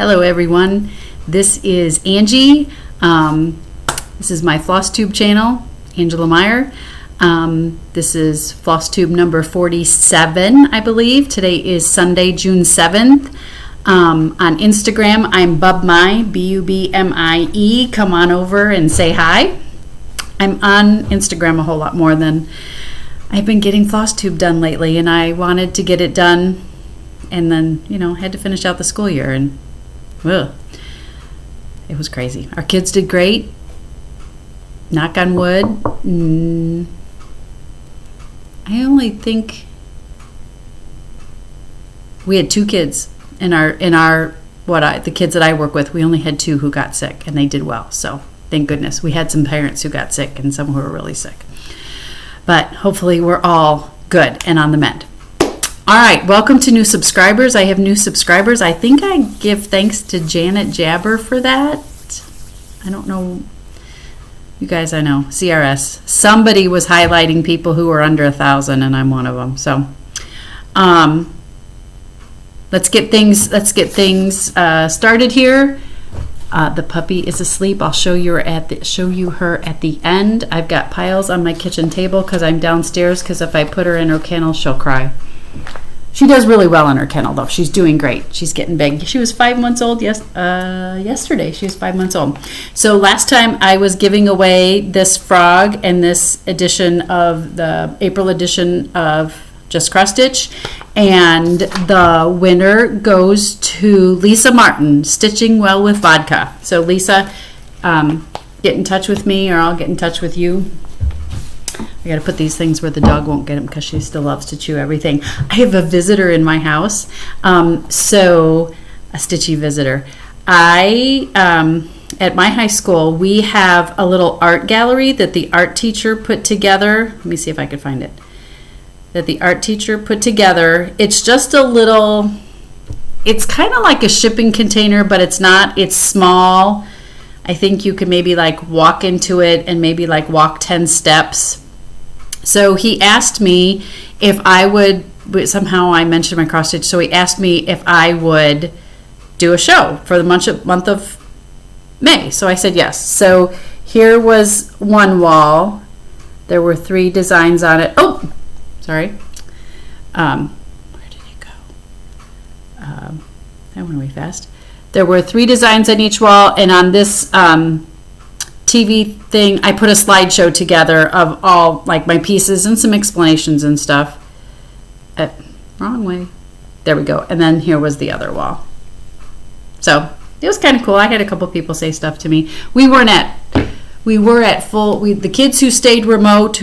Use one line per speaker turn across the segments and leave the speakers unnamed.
Hello everyone, this is Angie. This is my Flosstube channel, Angela Mier. This is Flosstube number 47, I believe. Today is Sunday, June 7th. On Instagram, I'm Bubmie, B-U-B-M-I-E. Come on over and say hi. I'm on Instagram a whole lot more than I've been getting Flosstube done lately, and I wanted to get it done and then, had to finish out the school year, and it was crazy. Our kids did great. Knock on wood. I only think we had 2 kids in our the kids that I work with. We only had 2 who got sick, and they did well. So thank goodness. We had some parents who got sick and some who were really sick. But hopefully we're all good and on the mend. All right, welcome to new subscribers. I have new subscribers. I think I give thanks to Janet Jabber for that. I don't know. You guys, I know. CRS. Somebody was highlighting people who were under 1,000, and I'm one of them. So, let's get things started here. The puppy is asleep. I'll show you her at the end. I've got piles on my kitchen table because I'm downstairs, because if I put her in her kennel, she'll cry. She does really well in her kennel, though. She's doing great. She's getting big. She was 5 months old yesterday. She was 5 months old. So last time I was giving away this frog and this edition of the April edition of Just Cross Stitch, and the winner goes to Lisa Martin, Stitching Well with Vodka. So Lisa, get in touch with me, or I'll get in touch with you. I got to put these things where the dog won't get them, because she still loves to chew everything. I have a visitor in my house, so a stitchy visitor. At my high school, we have a little art gallery that the art teacher put together. Let me see if I could find it. That the art teacher put together. It's just a little, it's kind of like a shipping container, but it's not. It's small. I think you could maybe walk into it and maybe walk 10 steps. So he asked me if I would, somehow I mentioned my cross stitch, so he asked me if I would do a show for the month of May. So I said yes. So here was one wall. There were 3 designs on it. Oh, sorry. Where did it go? That went away fast. There were 3 designs on each wall, and on this TV thing, I put a slideshow together of all my pieces and some explanations and stuff. Wrong way. There we go. And then here was the other wall. So it was kind of cool. I had a couple people say stuff to me. We were at full. The kids who stayed remote,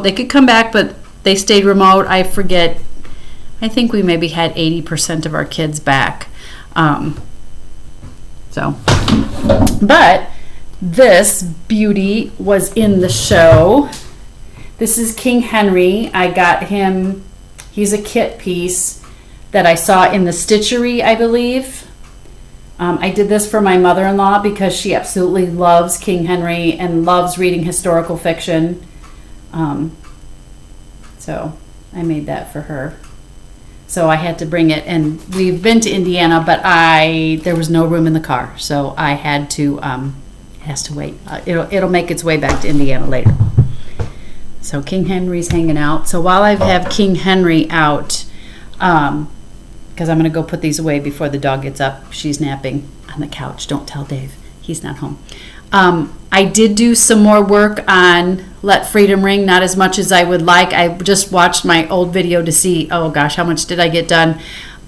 they could come back, but they stayed remote. I forget. I think we maybe had 80% of our kids back. But this beauty was in the show. This is King Henry. I got him, he's a kit piece that I saw in the Stitchery, I believe. I did this for my mother-in-law because she absolutely loves King Henry and loves reading historical fiction. So I made that for her. So I had to bring it, and we've been to Indiana, but there was no room in the car, so I had to. It has to wait. It'll make its way back to Indiana later. So King Henry's hanging out. So while I have King Henry out, because I'm going to go put these away before the dog gets up. She's napping on the couch. Don't tell Dave. He's not home. I did do some more work on Let Freedom Ring, not as much as I would like. I just watched my old video to see, oh gosh, how much did I get done?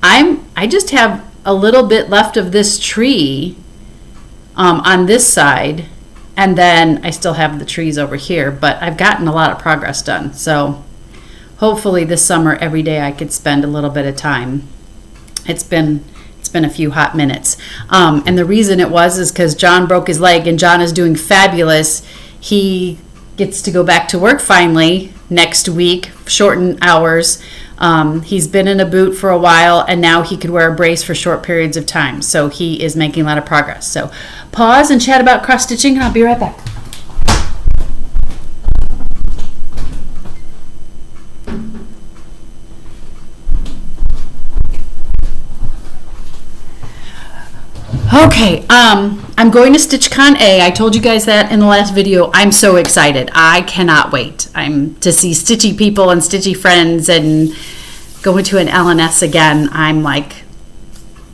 I just have a little bit left of this tree on this side, and then I still have the trees over here, but I've gotten a lot of progress done. So hopefully this summer, every day I could spend a little bit of time. It's been a few hot minutes. And the reason it is because John broke his leg, and John is doing fabulous. He gets to go back to work finally next week, shortened hours. He's been in a boot for a while, and now he could wear a brace for short periods of time. So he is making a lot of progress. So pause and chat about cross stitching, and I'll be right back. Okay, I'm going to StitchCon A. I told you guys that in the last video. I'm so excited. I cannot wait. I'm to see stitchy people and stitchy friends and going to an LNS again. I'm like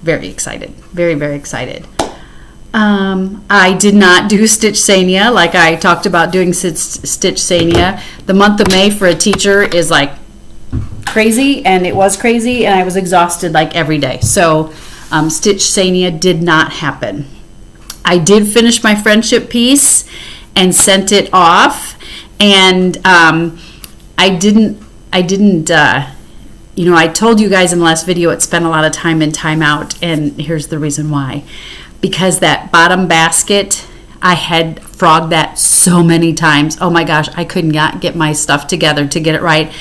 very excited. Very, very excited. I did not do Stitchsania like I talked about doing Stitchsania. The month of May for a teacher is like crazy, and it was crazy, and I was exhausted like every day. So Stitchsania did not happen. I did finish my friendship piece and sent it off, and I didn't. I told you guys in the last video it spent a lot of time in timeout, and here's the reason why. Because that bottom basket, I had frogged that so many times. Oh my gosh, I could not get my stuff together to get it right.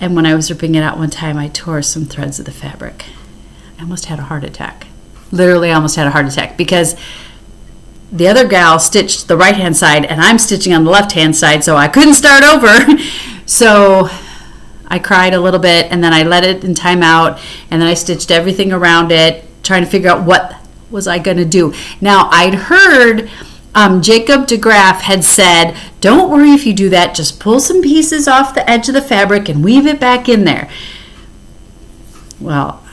And when I was ripping it out one time, I tore some threads of the fabric. I almost had a heart attack. Literally almost had a heart attack, because the other gal stitched the right-hand side and I'm stitching on the left-hand side, so I couldn't start over. So I cried a little bit, and then I let it in timeout, and then I stitched everything around it, trying to figure out what was I going to do. Now, I'd heard Jacob DeGraff had said, don't worry if you do that, just pull some pieces off the edge of the fabric and weave it back in there. Well,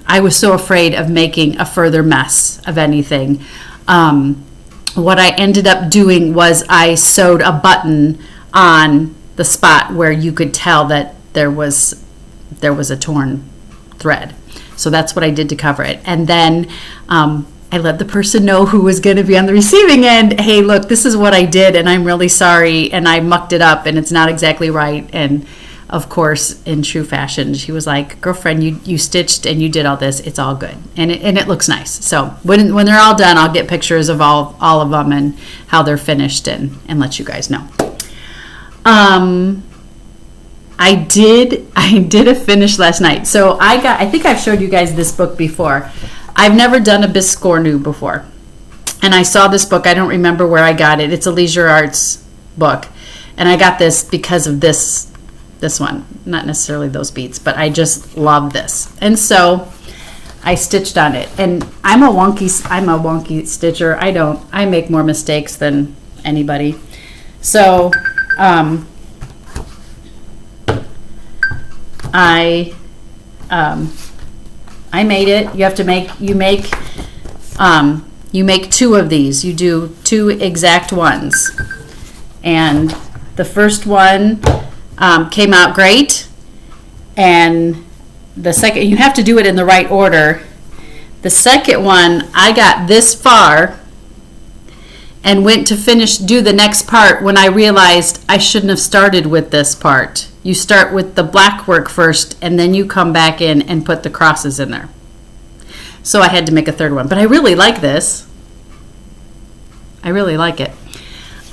I was so afraid of making a further mess of anything. What I ended up doing was I sewed a button on the spot where you could tell that there was a torn thread. So that's what I did to cover it. And then I let the person know who was going to be on the receiving end, hey, look, this is what I did, and I'm really sorry, and I mucked it up, and it's not exactly right. And of course, in true fashion, she was like, girlfriend, you stitched and you did all this. It's all good. And it looks nice. So when they're all done, I'll get pictures of all of them and how they're finished and let you guys know. I did a finish last night. So I think I've showed you guys this book before. I've never done a Biscournu before. And I saw this book. I don't remember where I got it. It's a Leisure Arts book. And I got this because of this one. Not necessarily those beads, but I just love this. And so I stitched on it. And I'm a wonky stitcher. I make more mistakes than anybody. So I made it. You make two of these. You do two exact ones. And the first one came out great. And the second, you have to do it in the right order. The second one, I got this far and went to do the next part when I realized I shouldn't have started with this part. You start with the black work first, and then you come back in and put the crosses in there. So I had to make a third one. But I really like this. I really like it.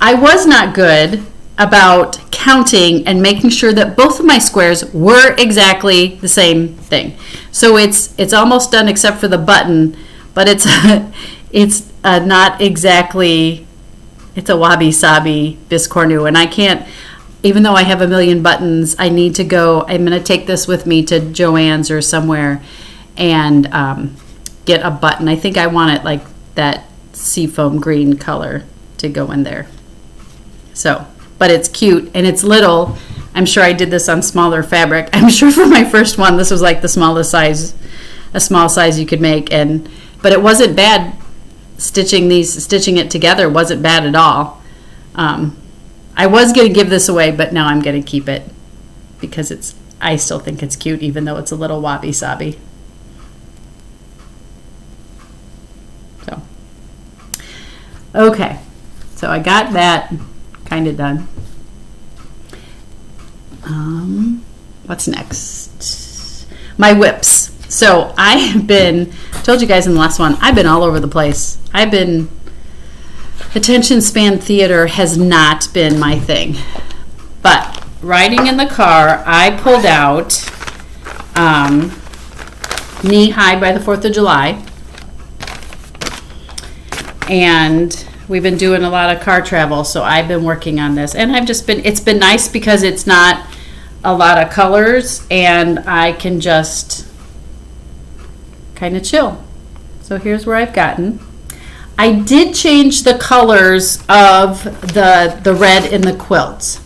I was not good about counting and making sure that both of my squares were exactly the same thing. So it's almost done except for the button, but it's not exactly, it's a wabi-sabi Biscournu, and I can't, even though I have a million buttons, I need to go, I'm going to take this with me to Joann's or somewhere and get a button. I think I want it like that seafoam green color to go in there. So, but it's cute and it's little. I'm sure I did this on smaller fabric. I'm sure for my first one, this was like the smallest size, a small size you could make. But it wasn't bad. Stitching it together wasn't bad at all. I was going to give this away, but now I'm going to keep it because I still think it's cute, even though it's a little wabi-sabi. So, okay. So I got that kind of done. What's next? My whips. So I have been, told you guys in the last one, I've been all over the place. Attention span theater has not been my thing. But riding in the car, I pulled out Knee High by the 4th of July. And we've been doing a lot of car travel, so I've been working on this. And it's been nice because it's not a lot of colors and I can just kind of chill. So here's where I've gotten. I did change the colors of the red in the quilts.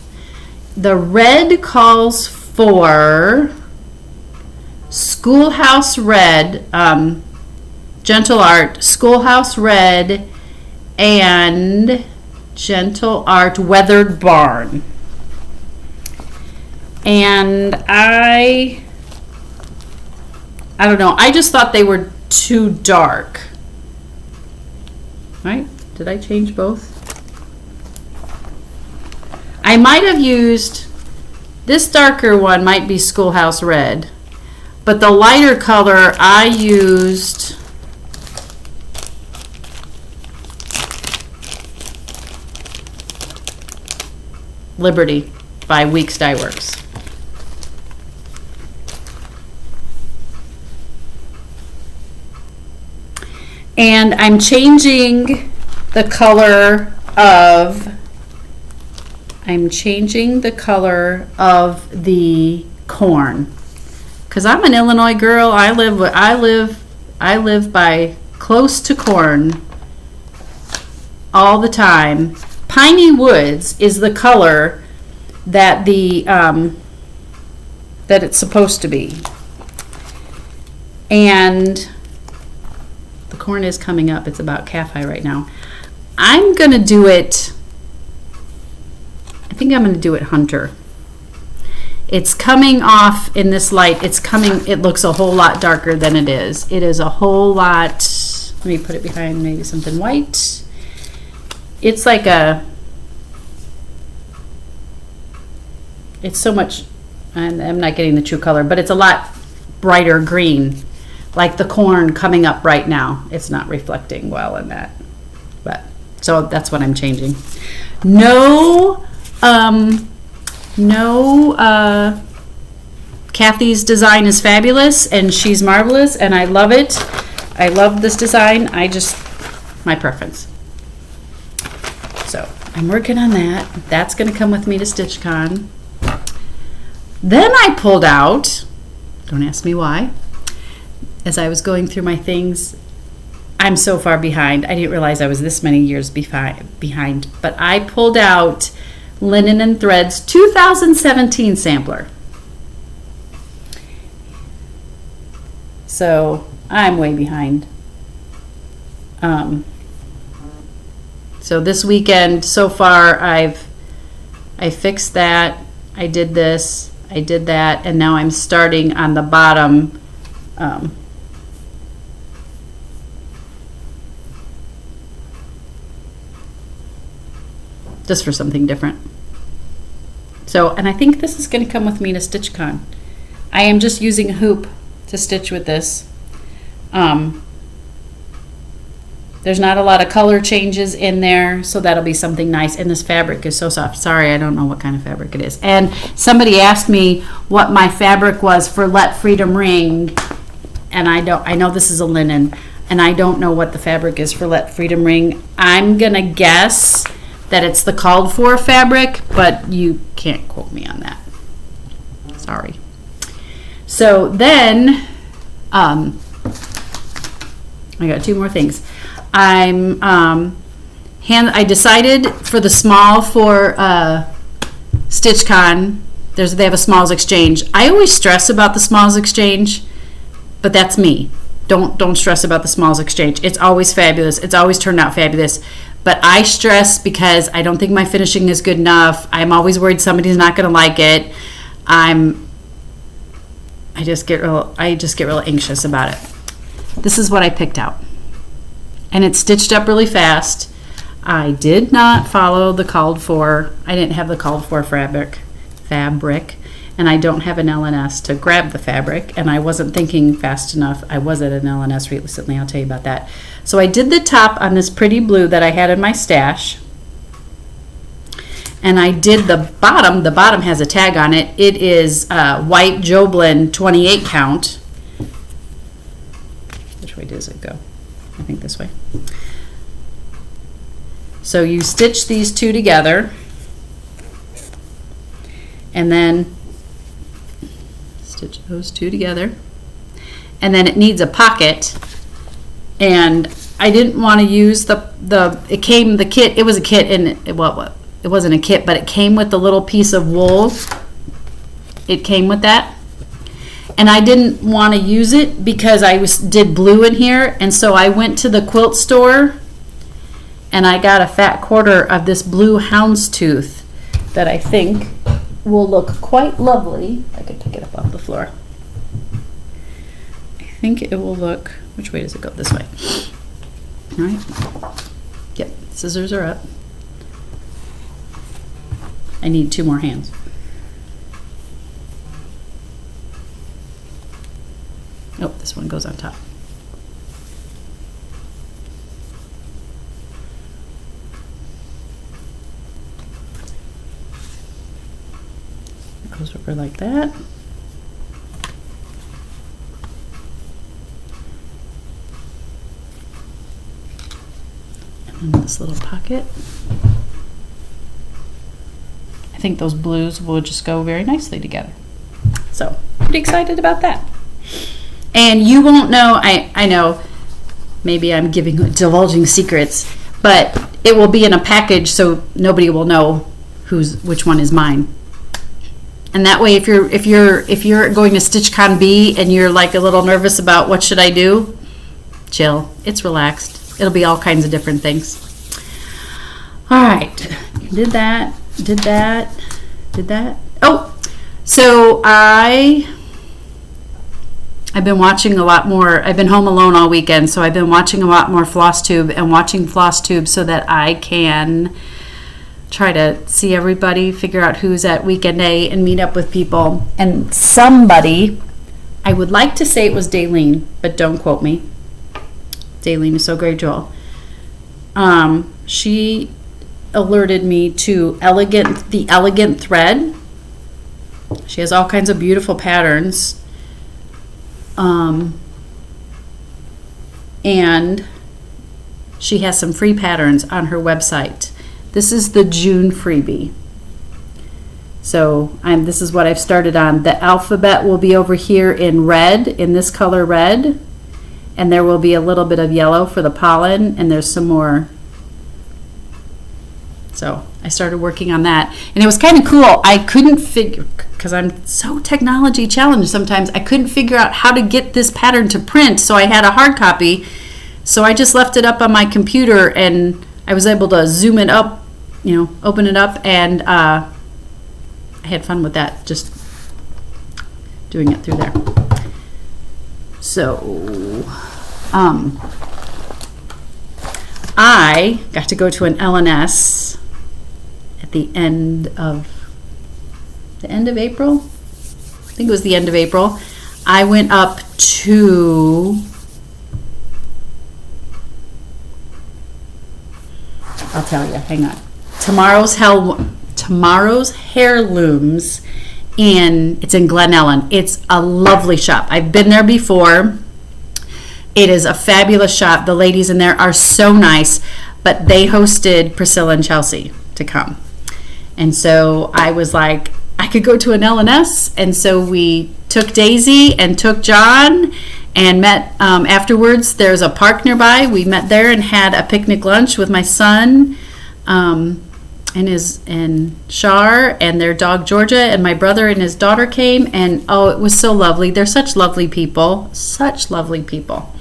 The red calls for Schoolhouse Red, Gentle Art, Schoolhouse Red, and Gentle Art Weathered Barn. And I don't know, I just thought they were too dark. Right? Did I change both? I might have used, this darker one might be Schoolhouse Red, but the lighter color I used Liberty by Weeks Dye Works. And I'm changing the color of the corn, because I'm an Illinois girl. I live by close to corn all the time. Piney Woods is the color that that it's supposed to be, and the corn is coming up. It's about calf high right now. I'm gonna do it, I think I'm gonna do it Hunter. It's coming off in this light. It looks a whole lot darker than it is. It is a whole lot, let me put it behind maybe something white. It's like it's so much, and I'm not getting the true color, but it's a lot brighter green, like the corn coming up right now. It's not reflecting well in that, but so that's what I'm changing. Kathy's design is fabulous and she's marvelous and I love it. I love this design. My preference. So I'm working on that. That's going to come with me to StitchCon. Then I pulled out, don't ask me why, as I was going through my things, I'm so far behind. I didn't realize I was this many years behind, but I pulled out Linen and Threads 2017 sampler. So I'm way behind. So this weekend so far I fixed that, I did this, I did that, and now I'm starting on the bottom just for something different. So, and I think this is going to come with me to StitchCon. I am just using a hoop to stitch with this. There's not a lot of color changes in there, so that'll be something nice. And this fabric is so soft. Sorry, I don't know what kind of fabric it is. And somebody asked me what my fabric was for Let Freedom Ring, and I know this is a linen, and I don't know what the fabric is for Let Freedom Ring. I'm gonna guess that it's the called for fabric, but you can't quote me on that. Sorry. So then, I got two more things. I decided for the small for StitchCon, they have a smalls exchange. I always stress about the smalls exchange, but that's me. Don't stress about the smalls exchange. It's always fabulous. It's always turned out fabulous. But I stress because I don't think my finishing is good enough. I'm always worried somebody's not going to like it. I just get real anxious about it. This is what I picked out. And it's stitched up really fast. I did not follow the called for. I didn't have the called for fabric, and I don't have an LNS to grab the fabric, and I wasn't thinking fast enough. I was at an LNS recently. I'll tell you about that. So I did the top on this pretty blue that I had in my stash, and I did the bottom. The bottom has a tag on it. It is white Joblin 28 count. Which way does it go? I think this way. So you stitch these two together, and then stitch those two together, and then it needs a pocket And I didn't want to use the kit. It was a kit, and it wasn't a kit, but it came with the little piece of wool. It came with that. And I didn't want to use it because I did blue in here. And so I went to the quilt store and I got a fat quarter of this blue houndstooth that I think will look quite lovely. I could pick it up off the floor. I think it will look, which way does it go? This way. All right. Yep, scissors are up. I need 2 more hands. Oh, this one goes on top. It goes over like that. And then this little pocket. I think those blues will just go very nicely together. So, pretty excited about that. And you won't know, I know, maybe I'm divulging secrets, but it will be in a package so nobody will know which one is mine. And that way, if you're going to StitchCon B and you're like a little nervous about what should I do, chill. It's relaxed. It'll be all kinds of different things. All right, did that. Oh, so I've been watching a lot more. I've been home alone all weekend, so I've been watching a lot more Flosstube and watching Flosstube so that I can try to see everybody, figure out who's at weekend A, and meet up with people. And somebody, I would like to say it was Daylene, but don't quote me. Daylene is so great, Joel. She alerted me to the elegant thread. She has all kinds of beautiful patterns. And she has some free patterns on her website. This is the June freebie. So this is what I've started on. The alphabet will be over here in red, in this color red. And there will be a little bit of yellow for the pollen, and there's some more. So I started working on that, and it was kind of cool. I couldn't figure, because I'm so technology challenged sometimes, I couldn't figure out how to get this pattern to print, so I had a hard copy. So I just left it up on my computer, and I was able to zoom it up, open it up, and I had fun with that, just doing it through there. So I got to go to an LNS at the end of April. I think it was the end of April. I went up to, I'll tell you, hang on. Tomorrow's Heirlooms, it's in Glen Ellen. It's a lovely shop. I've been there before. It is a fabulous shop. The ladies in there are so nice, but they hosted Priscilla and Chelsea to come. And so I was like, I could go to an LNS. And so we took Daisy and took John and met afterwards. There's a park nearby. We met there and had a picnic lunch with my son and Shar and their dog Georgia, and my brother and his daughter came. And oh, it was so lovely. They're such lovely people. Such lovely people.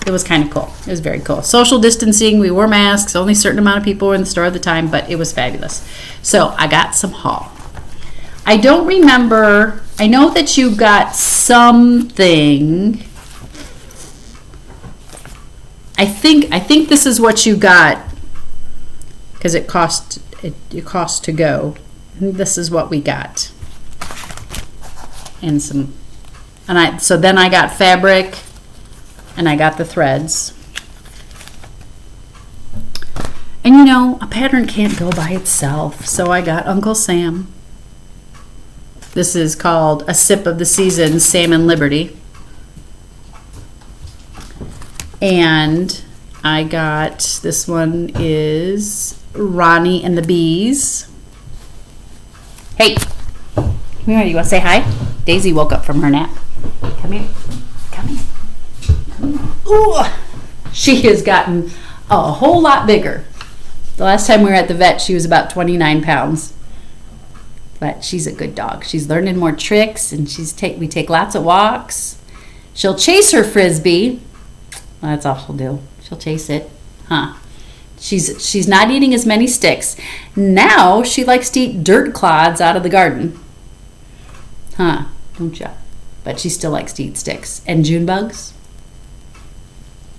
It was kind of cool. It was very cool. Social distancing. We wore masks. Only a certain amount of people were in the store at the time, but it was fabulous. So I got some haul. I don't remember. I know that you got something. I think this is what you got because it cost to go. I think this is what we got. So then I got fabric. And I got the threads. And a pattern can't go by itself. So I got Uncle Sam. This is called A Sip of the Season, Salmon Liberty. And I got, this one is Ronnie and the Bees. Hey, come here, you want to say hi? Daisy woke up from her nap. Come here. Come here. Ooh, She has gotten a whole lot bigger. The last time we were at the vet, she was about 29 pounds. But she's a good dog. She's learning more tricks, and we take lots of walks. She'll chase her Frisbee. Well, that's all she'll do. She'll chase it. Huh. She's not eating as many sticks. Now she likes to eat dirt clods out of the garden. Huh, don't ya? But she still likes to eat sticks. And June bugs?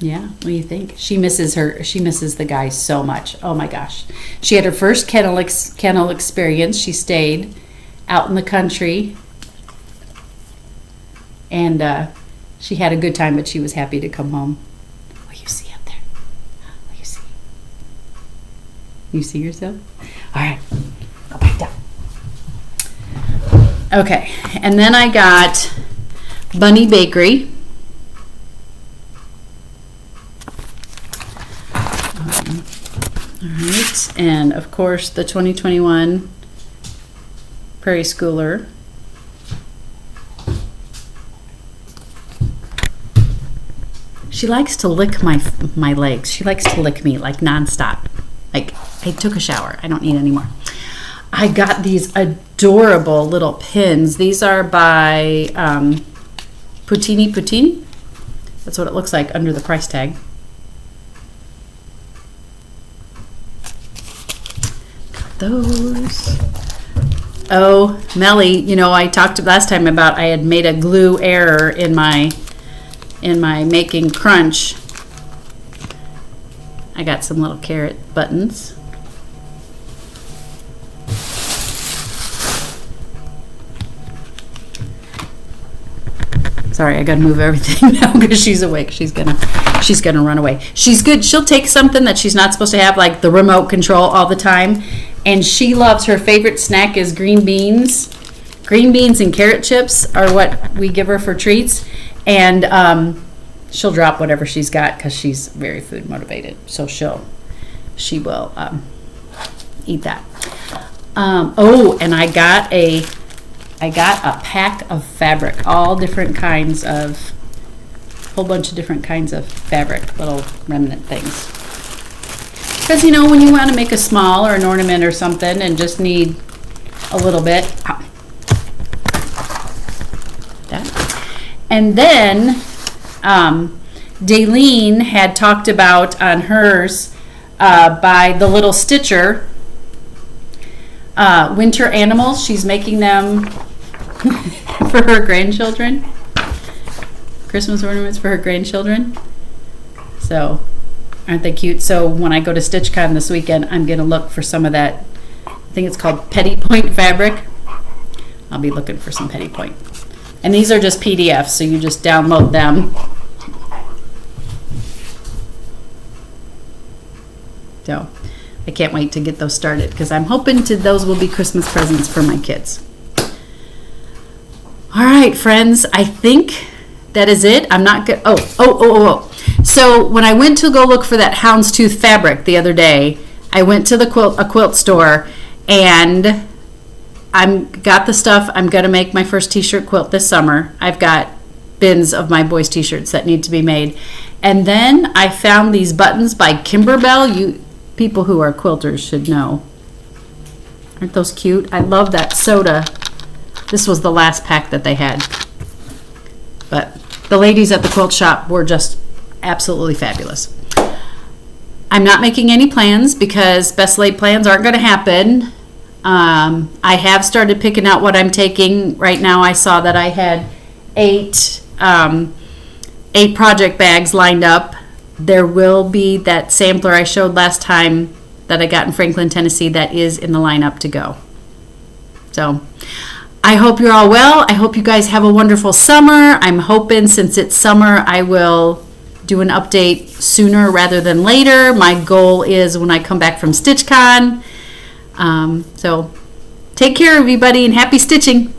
Yeah, what do you think? She misses the guy so much. Oh my gosh. She had her first kennel experience. She stayed out in the country. And she had a good time, but she was happy to come home. What do you see up there? What do you see? You see yourself? All right, go back down. Okay, and then I got Bunny Bakery. All right, and of course the 2021 Prairie Schooler. She likes to lick my legs. She likes to lick me like nonstop. Like, I took a shower. I don't need any more. I got these adorable little pins. These are by Petite. That's what it looks like under the price tag. Got those. Oh, Melly, I talked last time about I had made a glue error in my making crunch. I got some little carrot buttons. Sorry, I gotta move everything now because she's awake. She's gonna run away. She's good. She'll take something that she's not supposed to have, like the remote control, all the time. And she loves, her favorite snack is green beans. Green beans and carrot chips are what we give her for treats. And she'll drop whatever she's got because she's very food motivated. So she will eat that. And I got a pack of fabric, all different kinds of, whole bunch of different kinds of fabric, little remnant things. Because when you want to make a small or an ornament or something and just need a little bit. That. And then Daleen had talked about on hers by the Little Stitcher winter animals. She's making them for her grandchildren. Christmas ornaments for her grandchildren. So, aren't they cute? So when I go to StitchCon this weekend, I'm going to look for some of that. I think it's called Petite fabric. I'll be looking for some Petite. And these are just PDFs, so you just download them. So I can't wait to get those started because I'm hoping those will be Christmas presents for my kids. All right, friends, I think that is it. I'm not good. Oh. So when I went to go look for that houndstooth fabric the other day, I went to a quilt store and got the stuff. I'm going to make my first t-shirt quilt this summer. I've got bins of my boys' t-shirts that need to be made. And then I found these buttons by Kimberbell. You people who are quilters should know. Aren't those cute? I love that soda. This was the last pack that they had. But the ladies at the quilt shop were just absolutely fabulous. I'm not making any plans because best laid plans aren't going to happen. I have started picking out what I'm taking. Right now I saw that I had eight project bags lined up. There will be that sampler I showed last time that I got in Franklin, Tennessee that is in the lineup to go. So I hope you're all well. I hope you guys have a wonderful summer. I'm hoping since it's summer I will do an update sooner rather than later. My goal is when I come back from StitchCon. So take care everybody and happy stitching.